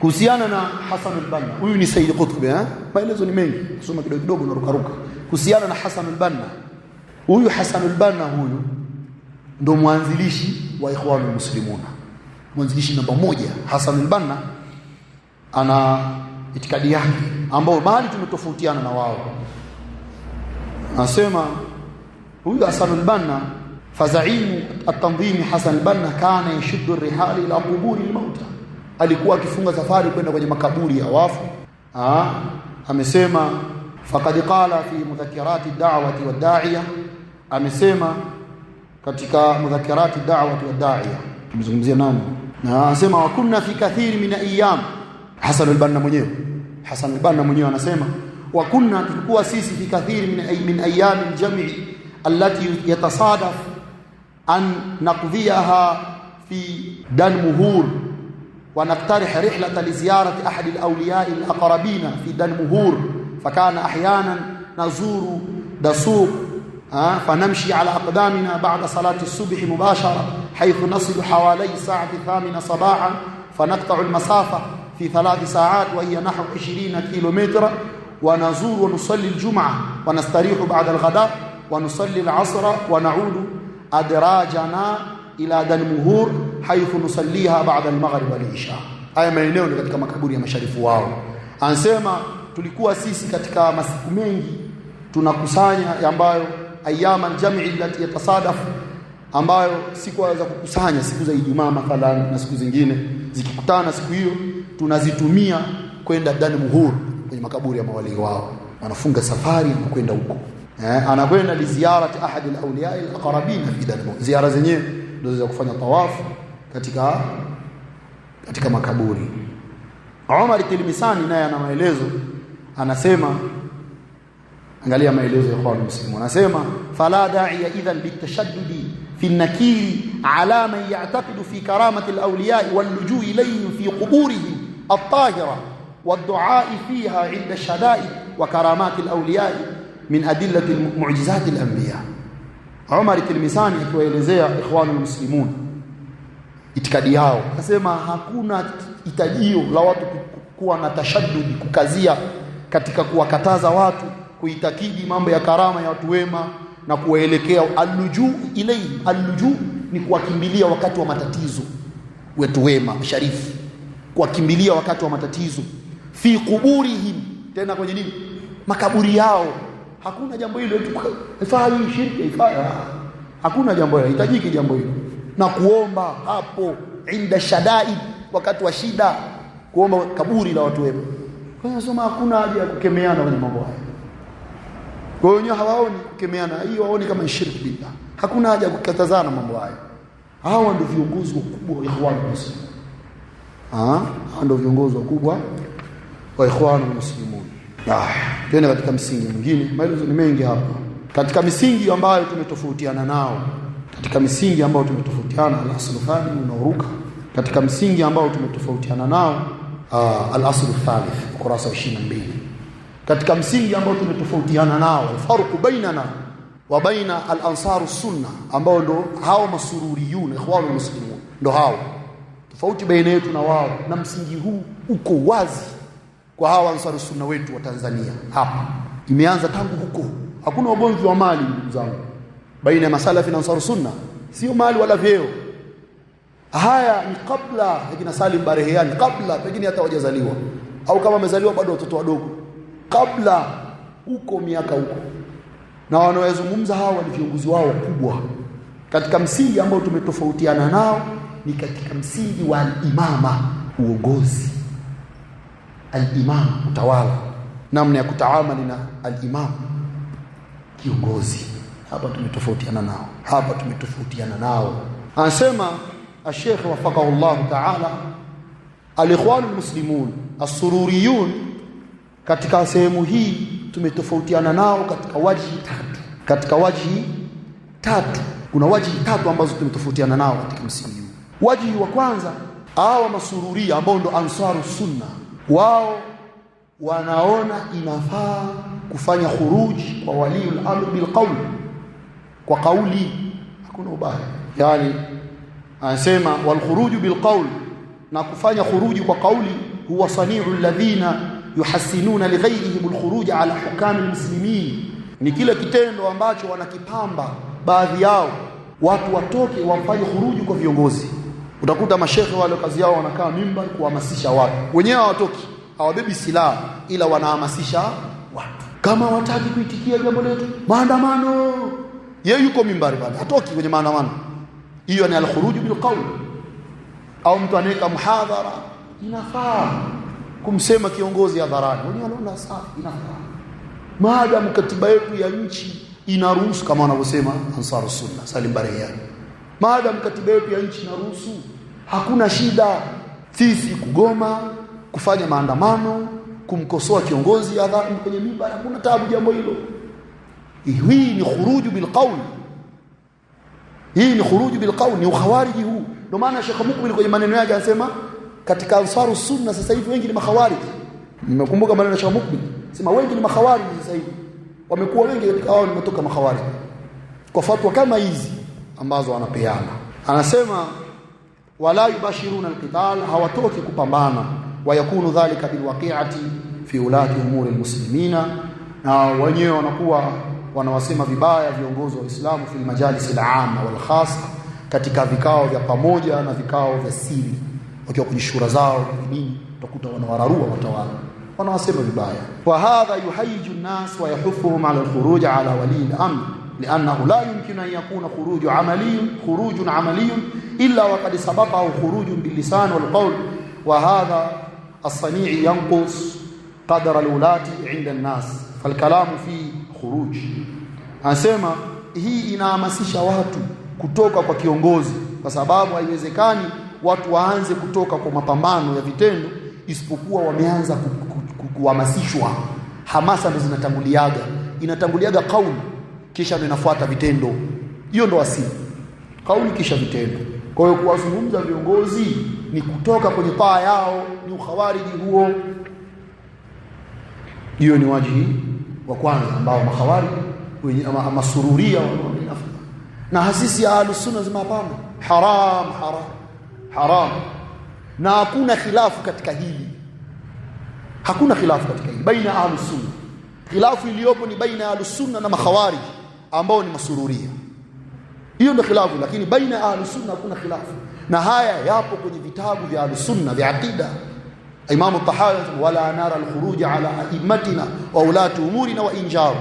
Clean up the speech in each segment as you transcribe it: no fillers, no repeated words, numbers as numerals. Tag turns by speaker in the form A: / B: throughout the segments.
A: kuhusiana na Hasan al-Banna. Huyu ni Sayyid Qutb, maelezo ni mengi, kusoma kidogo kidogo na ruka. Kuhusiana na Hasan al-Banna, huyu Hasan al-Banna huyu ndo mwanzilishi wa Ikhwanul Muslimun, mwanzilishi namba 1. Hasan al-Banna ana itikadi yake ambao mahali tumetofautiana na wao. Anasema huyu Hasan al-Banna, fazaimu at-tanzim Hasan al-Banna kana yashuddu ar-rihal ila quburi al-mauta, alikuwa akifunga safari kwenda kwenye makaburi ya wafu. Amesema faqad qala fi mudhakirati ad-da'wati wad-da'iya, amesema katika mudhakirati ad-da'wati wad-da'iya, tumezungumzia nani, na anasema wa kunna fi kathiri min ayyam. Hasan al-Banna mwenyewe anasema wa kunna, tulikuwa sisi fi kathiri min ayyam al-jam'i allati yatasadaf an naqdiyaha fi Danmuhur ونقترح رحلة لزيارة أحد الأولياء الأقربين في دنمهور، فكان أحيانا نزور دسوق فنمشي على أقدامنا بعد صلاة الصبح مباشرة، حيث نصل حوالي الساعة 8 صباحا، فنقطع المسافة في 3 ساعات وهي نحو 20 كيلومتر، ونزور ونصلي الجمعة ونستريح بعد الغداء ونصلي العصر ونعود أدراجنا ila Danmuhur haythu nusalliha ba'da al-maghrib wal-isha. Haya maeneo ni katika makaburi ya masharifu wao. Anasema tulikuwa sisi katika masiku mengi tunakusanya, ambayo ayyama al-jam'i allati yatasadaf, ambayo siku za kukusanya, siku za Ijumaa mathalan na siku zingine zikikutana, siku hiyo tunazitumia kwenda Danmuhur kwenye makaburi ya mawali wao. Wanafunga safari na kwenda huko, anakwenda li ziyarati ahad al-awliya al-aqrabin fi Danmuhur. Ziara zenyewe ndio za kufanya tawafu katika makaburi. Umar al-Tilmisani naye ana maelezo, anasema, angalia maelezo ya Ikhwan Muslimun, anasema fala da'iya idhan bitashaddudi fi an-nakiri ala man ya'taqidu fi karamati al-awliya wal-lujuu ilayhim fi quburihim at-tahira wad-du'a fiha 'inda shada'id wa karamati al-awliya min adillati mu'jizati al-anbiya. Umar al-Tilmisani akiwaelezea Ikhwanul Muslimun itikadi yao, akasema hakuna hitajio la watu kuwa na tashaddudi, kukazia katika kuwakataza watu kuitakidi mambo ya karama ya watu wema na kuwaelekea al-lujuu ilayhi. Al-lujuu ni kuwakimbilia wakati wa matatizo wetu wema sharifu, kuwakimbilia wakati wa matatizo, fi quburihim, tena kwenye nini, makaburi yao. Hakuna jambo hilo ifai shirki, ifai, hakuna jambo hilo, hitajiki jambo hilo. Na kuomba hapo inda shadaid, wakati wa shida, kuomba kaburi la watu wema. Kwa hiyo sema hakuna haja ya kukemeana kwenye mambo haya. Kwa hiyo wenyewe hawaoni kukemeana, hiyo waoni kama shirki billah. Hakuna haja ya kukatazana mambo haya. Hawa ndio viongozi wakubwa wa Ikhwanul Muslimun. Hawa ndio viongozi wakubwa wa Ikhwanul Muslimun. Tena katika msingi mwingine, maelezo ni mengi hapa. Katika misingi ambayo tumetofautiana nao, al-aslu thani unaruka. Katika msingi ambao tumetofautiana nao, al-aslu thalith ukurasa 22. Katika msingi ambao tumetofautiana nao, farqu bainana wa baina al-ansar sunna, ambao ndo hao masururiyun Ikhwanul Muslimun, ndo hao. Tofauti baina yetu na wao, na msingi huu uko wazi kwa hawa Ansar Sunna wetu wa Tanzania. Hapa imeanza tangu huko. Hakuna ugomvi wa mali, ndugu zangu, baina ya masalafi na Ansar Sunna, sio mali wala vyeo. Haya ni kabla ya kina Salim Barehani, kabla pengine hata hawajazaliwa, au kama wamezaliwa bado watoto wadogo, kabla huko miaka huko. Na wanaozungumza hawa ni viongozi wao wakubwa. Katika msingi ambao tumetofautiana nao ni katika msingi wa al-imama, uongozi. Al-imam, utawala, namna ya kutaamali na al-imam, kiongozi. Hapa tumetofautiana nao. Anasema Sheikh wafaqahu Allah ta'ala, al-Ikhwanul Muslimun as-Sururiyun, katika sehemu hii tumetofautiana nao katika wajhi tatu. Kuna wajhi tatu ambazo tumetofautiana nao katika msingi huu. Wajhi wa kwanza, hawa masururia ambao ndo Ansaru Sunna, wao wanaona inafaa kufanya khuruji kwa waliul amr bil qawl, kwa kauli, hakuna ubaya. Yani anasema wal khuruju bil qawl, na kufanya khuruji kwa kauli huwa sani'u alladhina yuhassinuna lighayrihim alkhuruj ala hukam almuslimin, ni kile kitendo ambacho wanakipamba baadhi yao watu watoke wafanye khuruju kwa viongozi. Utakuta mashehe wale kazi yao wanakaa mimbar kuhamasisha watu, wenyewe hawatoki, hawabebi silaha, ila wanahamasisha watu. Kama wataki kuitikia jambo letu, maandamano, yeye yuko mimbari pale, hatoki kwenye maandamano. Hiyo ni al-khuruj bil qawl. Au mtu anaweka muhadhara, inafaa kumsema kiongozi hadharani, wenyewe wanaona safi, inafaa maadamu katiba yetu ya nchi inaruhusu, kama wanavyosema Ansarus Sunna Salim Barayani, maadamu katiba yetu ya nchi inaruhusu, hakuna shida sisi kugoma, kufanya maandamano, kumkosoa kiongozi hadharani kwenye mimbar, hakuna taabu jambo hilo. Hii ni khuruju bil qawl, hii ni khuruju bil qawl, ni ukhawariji huu. Ndio maana Sheikh Mukbil kwenye maneno yake anasema katika Ansarus Sunna sasa hivi wengi ni makhawariji. Nimekumbuka maneno ya Sheikh Mukbil, sema wengi ni makhawariji sasa hivi, wamekuwa wengi katika hao nimetoka makhawariji kwa fatwa kama hizi ambazo wanapeana. Anasema wala yubashiruna alqital, hawatoki kupambana, wayakunu dhalika bilwaqi'ati fi ulati umuri almuslimina, na wenyewe wanakuwa wanawasema vibaya viongozi wa Uislamu fi majalis al-amma wal khassa, katika vikao vya pamoja na vikao vya siri, wakiwa kwenye shura zao dini, utakuta wanawararua watawala, wanawasema vibaya. Wa hadha yuhayyiju an-nas wa yahuffuhum ala al-khuruj ala wali al-amr, لانه لا يمكن ان يكون خروج عملي الا وقد سبقه خروج باللسان والقول، وهذا الصنيع ينقص قدر الولاة عند الناس فالكلام فيه خروج. Anasema hii inahamasisha watu kutoka kwa kiongozi, kwa sababu haiwezekani watu waanze kutoka kwa mapambano ya vitendo isipokuwa wameanza kuhamasishwa. Hamasa ndio inatanguliaga kauli, kisha ndio inafuata vitendo. Hiyo ndio asili, kauli kisha vitendo. Kwa hiyo kuwazungumza viongozi ni kutoka kwenye taa yao, ni ukhawariji huo. Hiyo ni wajihi wa kwanza ambao makhawariji wenye masururia wanafanya. Na hasisi ya Ahlus Sunna zima hapana, haram. Na hakuna khilafu katika hili, hakuna khilafu katika hili baina ya Ahlus Sunna. Khilafu iliyopo ni baina ya Ahlus Sunna na makhawariji ambao ni masururia. Hiyo ndio khilafu, lakini baina ya Ahlus Sunna hakuna khilafu. Na haya yapo kwenye vitabu vya Ahlus Sunna vya aqida. Imam al-Tahawi wala nara al-khuruj ala a'immatina wa ulati umurina wa injaru,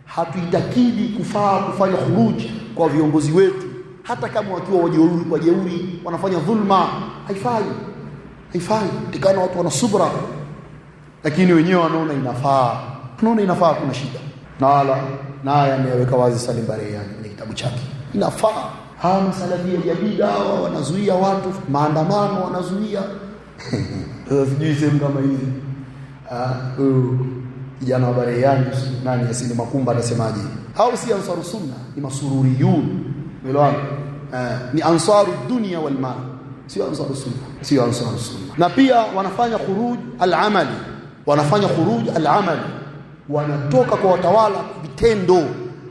A: hatuitakidi kufanya khuruj kwa viongozi wetu hata kama wakiwa wajeuri wanafanya dhulma, haifai. Tikana watu wana subra, lakini wenyewe wanaona inafaa, kuna shida. Na wala naye ameweka wazi Salim Barayani kwenye kitabu chake, inafaa. Hawa masalafia jadida hawa wanazuia watu maandamano, wanazuia sijui sehemu kama hizi. Kijana wa Barayani nani Yasini Makumba anasemaje? Hao si Ansarus Sunna, ni masururiyun. Umeelewa? Ni ansaru dunya wal mal, sio Ansarus Sunna. Na pia wanafanya khuruj al-amali, wanatoka kwa watawala vitendo,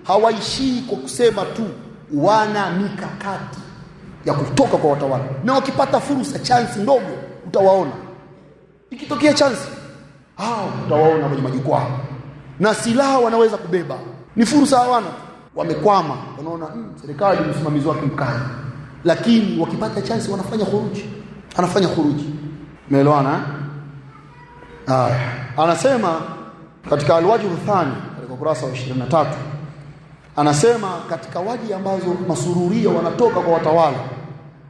A: hawaishii kwa kusema tu, wana mikakati ya kutoka kwa watawala. Na wakipata fursa, chance ndogo utawaona, ikitokea chance utawaona kwenye majukwaa na silaha wanaweza kubeba, ni fursa hawana, wamekwama, wanaona serikali msimamizi wake mkali, lakini wakipata chance anafanya khuruji. Umeelewana? Anasema katika alwajhu thani katika ukurasa wa 23, anasema katika waji ambazo masururia wanatoka kwa watawala,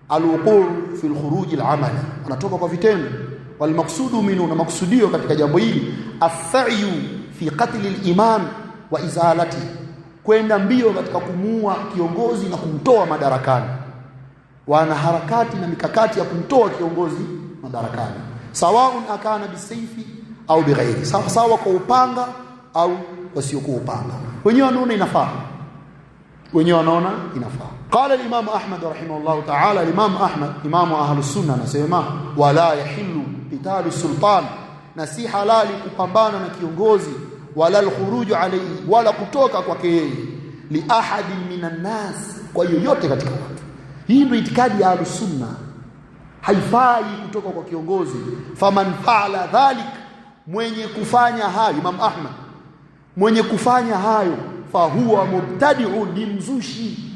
A: alwuqu fi alkhuruj alamali, wanatoka kwa vitendo. Walmaqsudu minhu, na maksudio katika jambo hili, as-sa'yu fi qatl al-imam wa izalati, kwenda mbio katika kumuua kiongozi na kumtoa madarakani. Wana harakati na mikakati ya kumtoa kiongozi madarakani, sawaun akana bisayfi au bighairi, sawa kwa upanga au wasiokuwa upanga. Wenyewe wanaona inafaa. Qala al-Imam Ahmad rahimahullah ta'ala, al-Imam Ahmad imamu Ahlus Sunna anasema, wala yahillu qitalu sultan, na si halali kupambana na kiongozi, wala al-khuruju alayhi, wala kutoka kwake yeye, li ahadin minan nas, kwa yoyote katika watu. Hii ndio itikadi ya Ahlus Sunna. haifai kutoka kwa kiongozi. Faman fa'ala dhalik, mwenye kufanya hayo, Imam Ahmad, mwenye kufanya hayo fahuwa mubtadi'un, ni mzushi.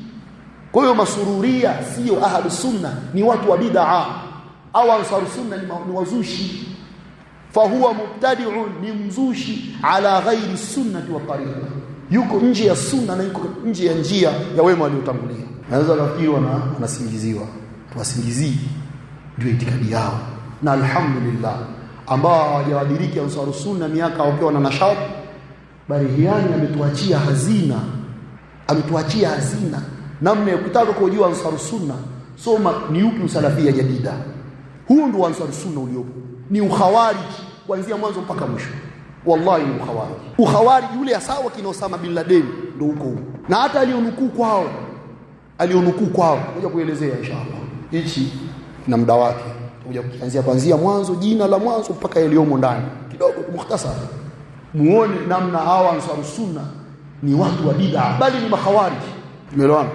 A: Kwa hiyo masururia sio ahlus sunna, ni watu wa bid'a, au ansarus sunna ni wazushi. Fahuwa mubtadi'un, ni mzushi, ala ghairi sunnati wa tariqa, yuko nje ya sunna na yuko nje ya njia ya wema waliotangulia. Naweza kufikiri wanasingiziwa, tuwasingizii, ndio itikadi yao. Na alhamdulillah ambao hawajawadiriki ansarus sunna miaka wakiwa na nashati, Barihiani ametuachia hazina namna ya kutaka kujua ansarus sunna. Soma ni upi usalafia jadida. Huo ndio ansarus sunna uliopo, ni ukhawarij kuanzia mwanzo mpaka mwisho. Wallahi ni ukhawarij yule asawa kina Osama bin Laden ndio huko. Na hata alionukuu kwao ngoja kuelezea inshallah hichi na muda wake, ngoja kuanzia mwanzo, jina la mwanzo mpaka yaliomo ndani kidogo mukhtasar, muone namna hawa ansarus sunna ni watu wa bid'a, bali ni makhawarij. Umeelewana?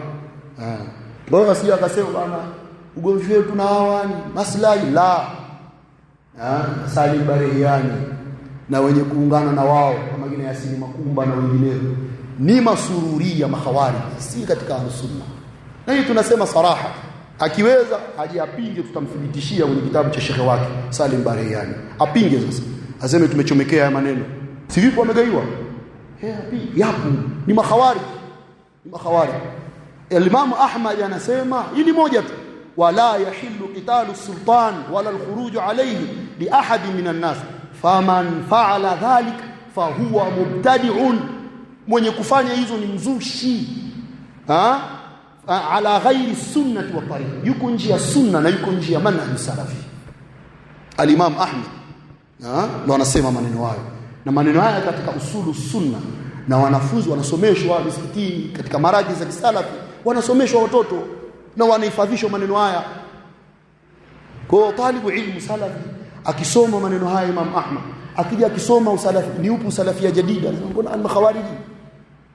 A: Bora sio akasema bana ugomvi wetu na hawa ni maslahi la Salim Barihiani na wenye kuungana na wao kama gine Yasini Makumba na wengineo ni masururia makhawarij, si katika sunna. Na hii tunasema saraha, akiweza ajiapinge, tutamthibitishia kwenye kitabu cha shekhe wake Salim Barihiani. Apinge sasa, aseme tumechomekea haya maneno. Si vipi wamegaiwa? Yapo, ni makhawarij. Imam Ahmad anasema hili moja tu, wala yahillu qitalu sultan wala alkhuruj alayhi li ahad minan nas, faman fa'ala dhalik fahuwa mubtadi'un, mwenye kufanya hizo ni mzushi, ala ghairi sunnati wa tariq, yuko nje ya sunna na yuko nje ya manhaj salafi. Al-Imam Ahmad ndo anasema maneno hayo, na maneno haya katika usulu sunna, na wanafunzi wanasomeshwa misikitini katika maraji za kisalafi, wanasomeshwa watoto na wanahifadhishwa maneno haya. Kwa talibu ilmu salafi akisoma maneno haya Imam Ahmad, akija akisoma usalafi ni upi usalafia jadida, mbona al-makhawariji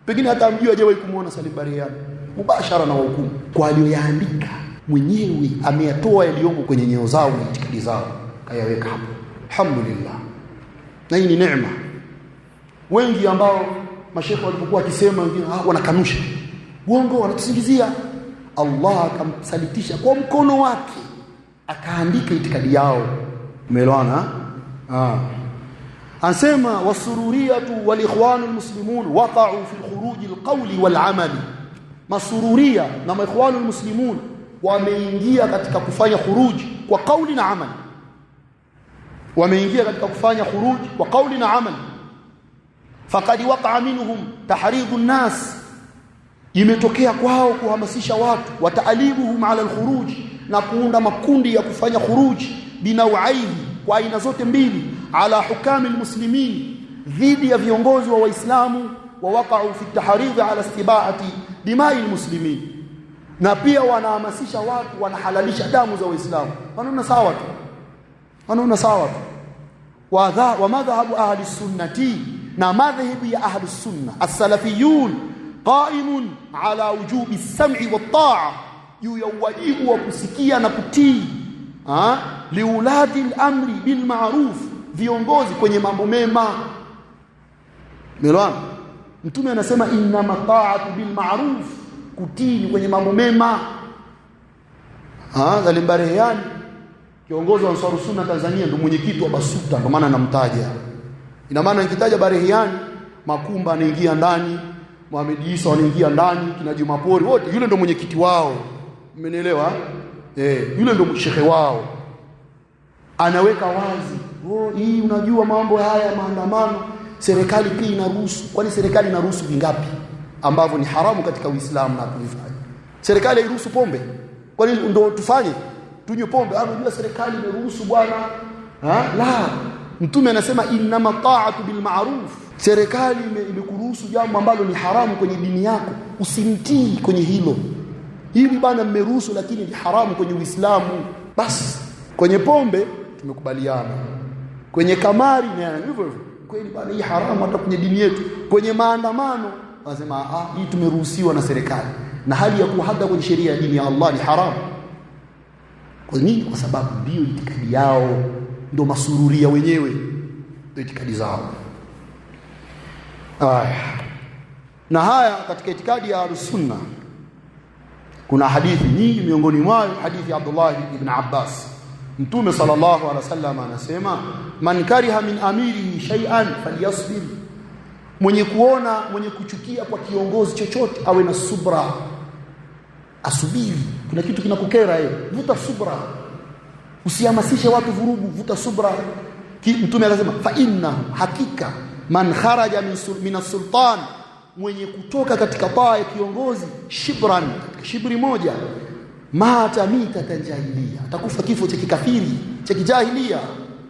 A: pengine hata amjua hajawahi kumuona Salim Barihiani mubashara na hukumu kwa aliyoyaandika mwenyewe, ameyatoa yaliyomo kwenye nyoyo zao na itikadi zao kayaweka hapo. Alhamdulillah, na hii ni neema. Wengi ambao mashekhe walipokuwa wakisema wengine wanakanusha uongo, wanatusingizia, Allah akamsalitisha kwa mkono wake akaandika itikadi yao. Umeelewana? Anasema wasururiyatu wal ikhwanul muslimun waqa'u fi khuruj al-qawli wal 'amali, masururia na ikhwanul muslimun wameingia katika kufanya khuruji kwa kauli na amali, wameingia katika kufanya khuruji kwa kauli na amali. Faqad waqa'a minhum tahridun nas, imetokea kwao kuhamasisha watu, wataalibuhum ala al-khuruj, na kuunda makundi ya kufanya khuruji binawaihi, kwa aina zote mbili, ala hukami almuslimin, dhidi ya viongozi wa Waislamu, wa waqa'u fi tahridhi ala istibahati dima'i almuslimin, na pia wanahamasisha watu, wanahalalisha damu za Waislamu. Wanaona sawa tu. Wa madhhabu ahli sunnati, na madhhabu ya ahli sunna as-salafiyun qa'imun ala wujubi as-sam'i wat-ta'a, juu ya wajibu wa kusikia na kutii liulati al-amri bil ma'ruf, viongozi kwenye mambo mema. Melwan Mtume anasema inna mata'atu bil ma'ruf, kutii kwenye mambo mema. Salim Barihiani kiongozi wa Ansarus Sunna Tanzania ndio mwenyekiti wa BASUTA, kwa maana namtaja. Ina maana nikitaja Barihiani, Makumba anaingia ndani, Muhammad Isa anaingia ndani, kina Jumapori wote, yule ndio mwenyekiti wao. Umenielewa? Yule ndio shekhe wao. Anaweka wazi, hii unajua mambo haya maandamano serikali pia inaruhusu. Kwani serikali inaruhusu vingapi ambavyo ni haramu katika Uislamu na kuvifanya? Serikali hairuhusu pombe, kwani ndio tufanye tunywe pombe? Unajua serikali imeruhusu bwana. La, Mtume anasema inna ta'atu bil ma'ruf, serikali imekuruhusu jambo ambalo ni haramu kwenye dini yako, usimtii kwenye hilo. Hili bana mmeruhusu, lakini ni haramu kwenye Uislamu. Basi kwenye pombe tumekubaliana, kwenye kamari na hivyo hivyo, kweli bana hii haramu hata kwenye dini yetu. Kwenye maandamano wasema hii tumeruhusiwa na serikali, na hali ya kuwa hata kwenye sheria ya dini ya Allah ni haramu. Kwa nini? Kwa sababu ndio itikadi yao, ndio masururia wenyewe, ndio itikadi zao. Na haya katika itikadi ya Ahlus-Sunna kuna hadithi nyingi, miongoni mwao hadithi ya Abdullah ibn Abbas. Mtume sallallahu alaihi wasallam anasema, man kariha min amirihi shay'an falyasbir, mwenye kuchukia kwa kiongozi chochote awe na subra, asubiri. Kuna kitu kinakukera vuta subra, usihamasishe watu vurugu, vuta subra. Mtume anasema fa inna, hakika, man kharaja min as-sultan, mwenye kutoka katika taa ya kiongozi, shibran, shibri moja, mata mitatan jahiliya, atakufa kifo cha kikafiri cha kijahiliya.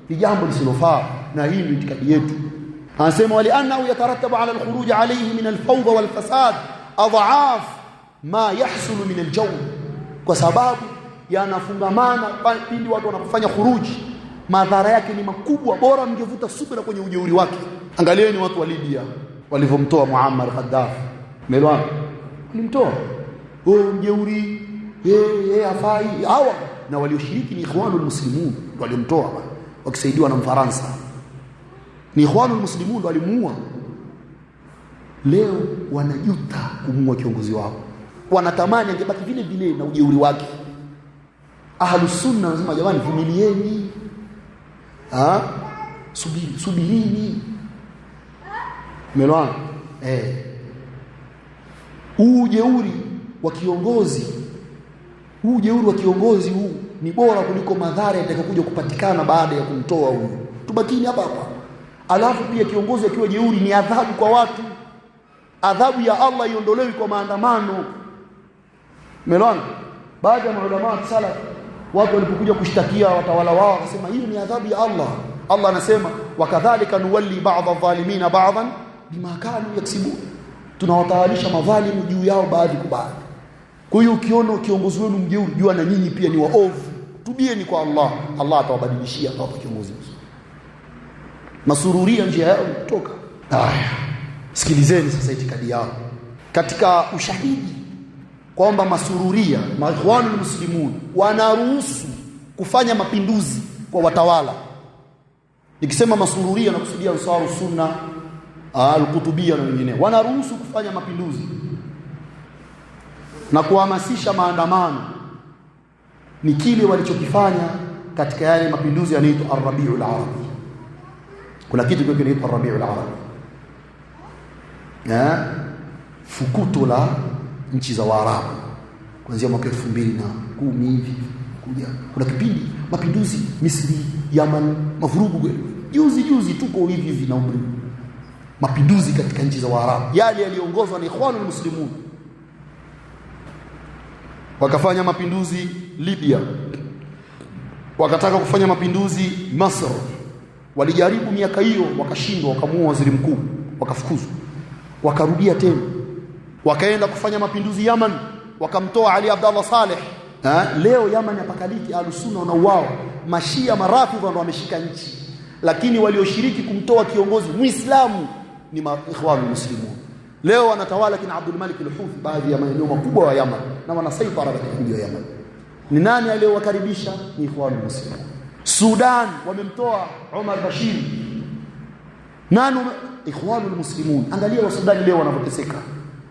A: Ni jambo lisilofaa, na hii ni itikadi yetu. Anasema wali annahu yatarattabu ala al-khuruj alayhi min al-fawda wal-fasad adhaaf ma yahsulu min al-jaw, kwa sababu yanafungamana pindi watu wanapofanya khuruji, madhara yake ni makubwa. Bora mngevuta subira kwenye ujeuri wake. Angalieni watu wa Libya walivomtoa Muammar Gaddafi, melwa walimtoa mjeuri, afai hawa, na walioshiriki ni Ikhwanul Muslimun walimtoa, wakisaidiwa na Mfaransa. Ni Ikhwanul Muslimun walimuua. Leo wanajuta kumuua kiongozi wao, wanatamani angebaki vile vile na ujeuri wake. Ahlus Sunna wanasema jamani, vumilieni, subirini. Melwana ujeuri wa kiongozi, huu ni bora kuliko madhara yatakayokuja kupatikana baada ya kumtoa huyu. Tubakini hapa. Alafu pia kiongozi akiwa jeuri ni adhabu kwa watu, adhabu ya Allah iondolewi kwa maandamano. Melwana, baadhi ya maulama wa salaf, watu walipokuja kushtakia watawala wao, wakasema hii ni adhabu ya Allah. Allah anasema wakadhalika nuwalli ba'dha adh-dhalimina ba'dhan bima kanu yaksibun, tunawatawalisha madhalimu juu yao baadhi kwa baadhi. Kwa hiyo ukiona kiongozi wenu mjeuri, jua na nyinyi pia ni waovu, tubieni kwa Allah, Allah atawabadilishia, atawapa kiongozi mzuri. Masururia njia yao kutoka. Sikilizeni sasa itikadi yao katika ushahidi kwamba masururia, Ikhwanul Muslimun, wanaruhusu kufanya mapinduzi kwa watawala. Nikisema masururia na kusudia Ansarus Sunna, al-Qutubiyya na wengine, wanaruhusu kufanya mapinduzi na kuhamasisha maandamano. Ni kile walichokifanya katika yale mapinduzi yanaitwa Ar-Rabi'ul Arabi. Kuna kitu kinaitwa Ar-Rabi'ul Arabi, fukuto la nchi za Waarabu kuanzia mwaka 2010 hivi kuja. Kuna kipindi mapinduzi Misri, Yaman, mavurugu juzi tuko hivi na umri. Mapinduzi katika nchi za Waarabu yale yaliongozwa na Ikhwanul Muslimun. Wakafanya mapinduzi Libya, wakataka kufanya mapinduzi Masr, walijaribu miaka hiyo wakashindwa, wakamuua waziri mkuu, wakafukuzwa. Wakarudia tena, wakaenda kufanya mapinduzi Yaman, wakamtoa Ali Abdullah Saleh. Leo Yaman yapakaliki, Ahlus-Sunna wanauawa, Mashia Marafidh ndio wameshika nchi, lakini walioshiriki kumtoa kiongozi Muislamu ni Ikhwanul Muslimun. Leo wanatawala kina Abdul Malik al-Houthi baadhi ya maeneo makubwa wa Yaman, na wanasaitara katika mji wa Yaman. Ni nani aliyowakaribisha? Ni Ikhwanul Muslimun. Sudan wamemtoa Omar Bashir, nani? Ikhwanul Muslimun. Angalia wa Sudan leo wanavyoteseka,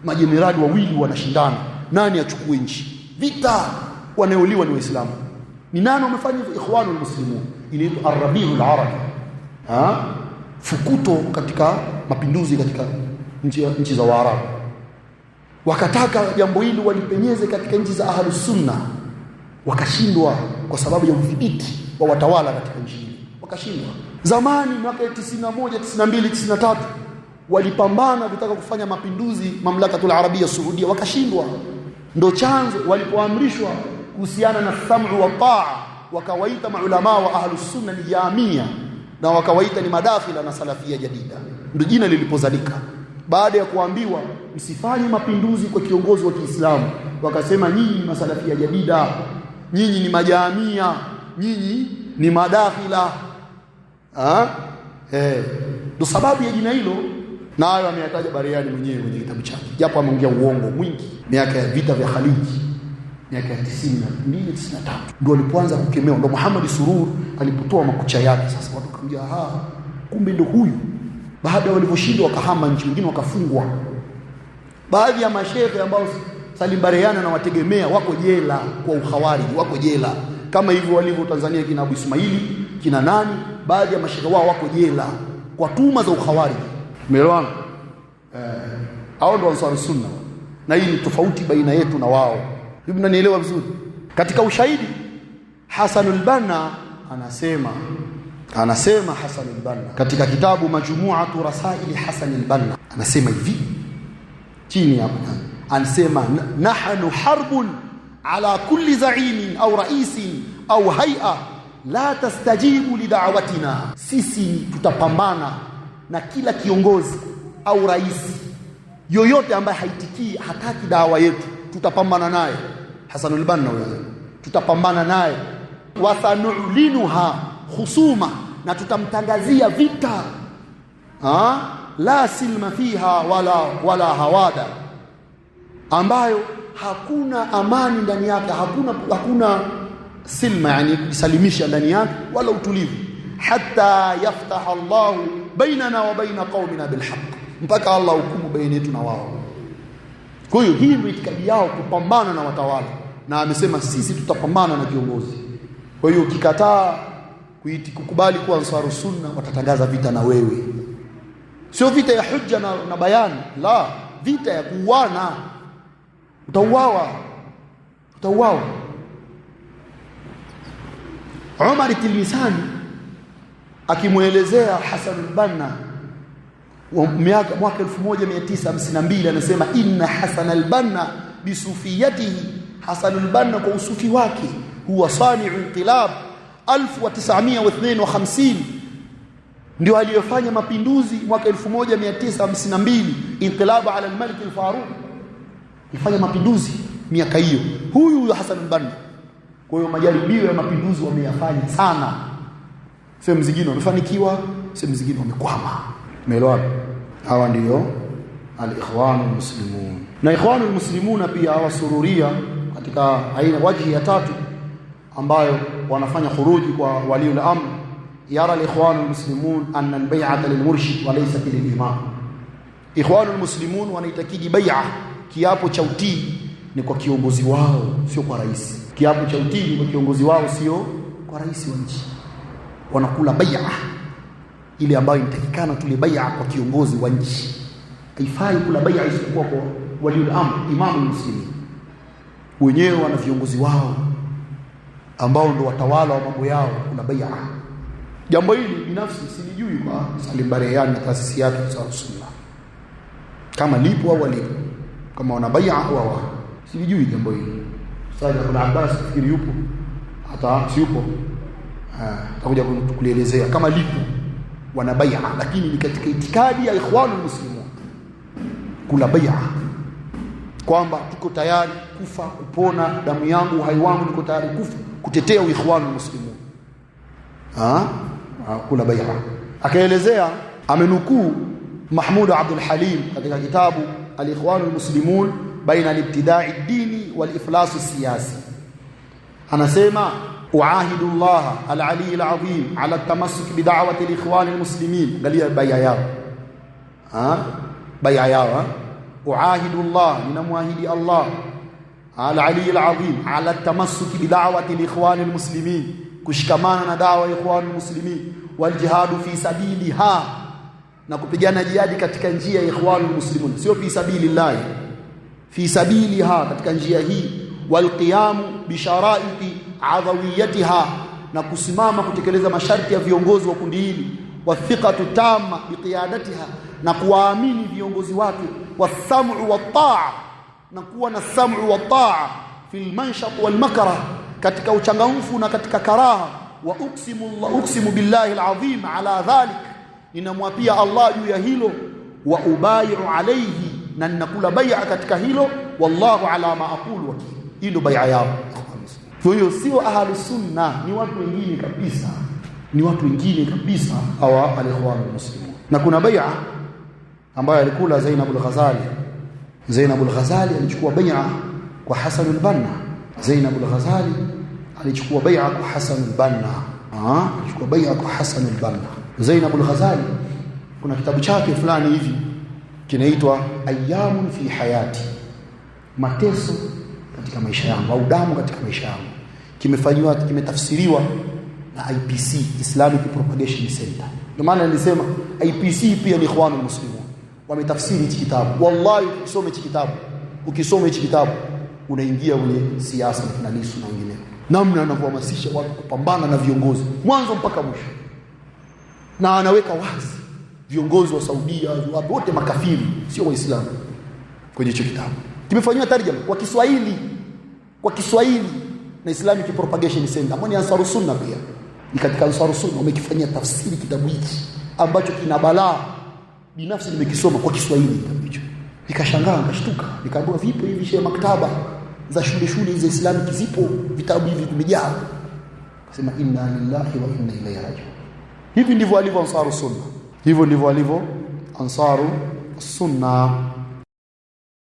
A: majenerali wawili wanashindana nani achukue nchi, vita, wanaeuliwa ni Waislamu. Ni nani wamefanya hivyo? Ikhwanul Muslimun. Inaitwa Ar-Rabi'ul Arabi, fukuto katika mapinduzi katika nchi za Waarabu. Wakataka jambo hili walipenyeze katika nchi za Ahlus Sunna, wakashindwa kwa sababu ya udhibiti wa watawala katika nchi hii, wakashindwa. Zamani mwaka 91, 92, 93 walipambana kutaka kufanya mapinduzi Mamlakatul Arabia Saudia, wakashindwa. Ndo chanzo walipoamrishwa kuhusiana na sam'u wa taa, wakawaita maulama wa Ahlus Sunna ni jamia, na wakawaita ni madakhila na salafia jadida. Ndio jina lilipozalika baada ya kuambiwa msifanye mapinduzi kwa kiongozi wa Kiislamu. Wakasema nyinyi ni masalafia jadida, nyinyi ni majamia, nyinyi ni madakhila. Ndio sababu ya jina hilo, nayo ameyataja Bariani mwenyewe kwenye kitabu chake, japo ameongea uongo mwingi miaka ya vita vya Khaliji. miaka 92 93 ndio alipoanza kukemewa. Ndio Muhammad Surur alipotoa makucha yake. Sasa watu kaambia kumbe ndio huyu. Baada walivyoshindwa wakahama nchi, wengine wakafungwa. Baadhi ya mashehe ambao Salim Bareana na wategemea wako jela kwa ukhawariji, wako jela kama hivyo walivyo Tanzania kina Abu Ismaili, kina nani, baadhi ya mashehe wao wako jela kwa tuhuma za ukhawariji. Umeelewana? Hao ndio Ansar Sunna. Na hii ni tofauti baina yetu na wao. Hivi mnanielewa vizuri? Katika ushahidi Hasan al-Banna anasema Hasan al-Banna katika kitabu Majmu'atu Rasail Hasan al-Banna anasema hivi chini hapo, anasema nahnu harbun ala kulli za'imin au ra'isin au hay'a la tastajibu li da'watina, sisi tutapambana na kila kiongozi au rais yoyote ambaye haitikii, hataki dawa yetu, tutapambana naye. Hasan al-Banna huyo, tutapambana naye. Wa sanulinuha khusuma, na tutamtangazia vita la silma fiha wala hawada, ambayo hakuna amani ndani yake, hakuna silma, yani kusalimisha ndani yake, wala utulivu. Hatta yaftaha Allahu bainana wa baina qaumina bilhaq, mpaka Allah hukumu baina yetu na wao. Kwa hiyo hii ndio itikadi yao, kupambana na watawala, na amesema sisi tutapambana na kiongozi. Kwa hiyo ukikataa kukubali kuwa Ansar Sunna, watatangaza vita na wewe. Sio vita ya hujja na bayani, la, vita ya kuuana. Utauawa. Umar al-Tilmisani akimuelezea Hasan al-Banna mwaka 1952 anasema inna Hasan al-Banna bisufiyatihi, Hasan al-Banna kwa usufi wake, huwa sani'u inqilab 1952, ndio aliyofanya mapinduzi mwaka 1952, inqilab ala al-Malik al-Faruq, ifanya mapinduzi miaka hiyo huyu Hasan al-Banna. Kwa hiyo majaribio ya mapinduzi wameyafanya sana, sehemu zingine wamefanikiwa, sehemu zingine wamekwama. Umeelewa? Hawa ndio al-Ikhwanul Muslimun. Na Ikhwanul Muslimun pia hawa Sururia katika aina wajhi ya tatu ambayo wanafanya khuruji kwa waliul amr. Yara al-Ikhwanul Muslimun anna al-bay'ata lil-murshid wa laysa lil-imam. Ikhwanul Muslimun wanaitakidi bai'a, kiapo cha utii, ni kwa kiongozi wao, sio kwa rais. Kiapo cha utii ni kwa kiongozi wao, sio kwa rais wa nchi. Wanakula bai'a ile ambayo inatakikana tule bai'a kwa kiongozi wa nchi. Haifai kula bai'a isipokuwa kwa waliul amr, imamu muslimin. Wenyewe wana viongozi wao ambao ndio watawala wa mambo yao, kuna bai'a. Jambo hili binafsi silijui kwa Salim Bareani na taasisi yake za Sunna, kama lipo au walipo, kama wana bai'a au silijui jambo hili. Sasa Ibn Abbas fikiri yupo, hata si yupo, atakuja kutuelezea kama lipo wana bai'a, lakini ni katika itikadi ya Ikhwanul Muslimun kula bai'a, kwamba tuko tayari kufa, kupona, damu yangu, uhai wangu, niko tayari kufa kutetea Ikhwanul Muslimun. Kula bai'a. Akaelezea, amenukuu Mahmud Abdul Halim katika kitabu Al-Ikhwanul Muslimun baina al-ibtida'i ad-dini wal-iflas as-siyasi, anasema uahidu Allah al-ali al-azim ala at-tamassuk bi da'wati al-ikhwan al-muslimin. Angalia bai'a yao, bai'a yao, uahidu Allah, ninamwahidi Allah al-ali al-azim ala at-tamassuk bi da'wati al-ikhwan al-muslimin, kushikamana na da'wa ya ikhwan al-muslimin, wal jihadu fi sabiliha, na kupigana jihadi katika njia ya ikhwan al-muslimin, sio fi sabilillah, fi sabiliha, katika njia hii, wal qiyam bi sharaiti adawiyatiha, na kusimama kutekeleza masharti ya viongozi wa kundi hili, wa thiqatu tamma bi qiyadatiha, na kuwaamini viongozi wake, wa sam'u wa ta'a, na kuwa na sam'u wa ta'a fil manshat wal makrah, katika uchangamfu na katika karaha. Wa uksimu billahi alazim ala dhalik, ninamwapia Allah juu ya hilo. Wa ubai'u alayhi, na ninakula bai'a katika hilo. Wallahu ala ma aqulu wakil. Hii ndio bai'a yao. Kwa hiyo sio ahlus sunna, ni watu wengine kabisa, ni watu wengine kabisa hawa al-Ikhwanul Muslimun. Na kuna bai'a ambayo alikula Zainab al-Ghazali. Zainab al-Ghazali alichukua bai'a kwa Hasan al-Banna, Zainab al-Ghazali alichukua bai'a kwa Hassan al-Banna. Alichukua bai'a kwa Hassan al-Banna. Zainab al-Ghazali kuna kitabu chake fulani hivi kinaitwa Ayyamun fi Hayati, mateso katika maisha yangu au damu katika maisha yangu. Kimetafsiriwa na IPC, Islamic Propagation Center. Ndio maana nilisema IPC pia ni Ikhwanul Muslimun. Wametafsiri hichi kitabu. Wallahi ukisoma hichi kitabu unaingia kwenye siasa na Lissu na wengine. Namna anavyohamasisha watu kupambana na viongozi mwanzo mpaka mwisho. Na anaweka wazi viongozi wa Saudia, watu wote makafiri, sio waislamu kwenye hicho kitabu. Kimefanywa tarjuma kwa Kiswahili na Islamic Propagation Center. Ambao ni Ansarus Sunna pia. Ni katika Ansarus Sunna wamekifanyia tafsiri kitabu hiki ambacho kina balaa. Binafsi nimekisoma kwa Kiswahili kitabu hicho. Nikashangaa, nikashtuka, nikaambiwa vipo hivi shehe, maktaba za shule za Islamic zipo vitabu hivi vimejaa. Akasema inna lillahi wa inna ilaihi raji'un. Hivi ndivyo alivyo Ansarus Sunna. Hivyo ndivyo alivyo Ansarus Sunna.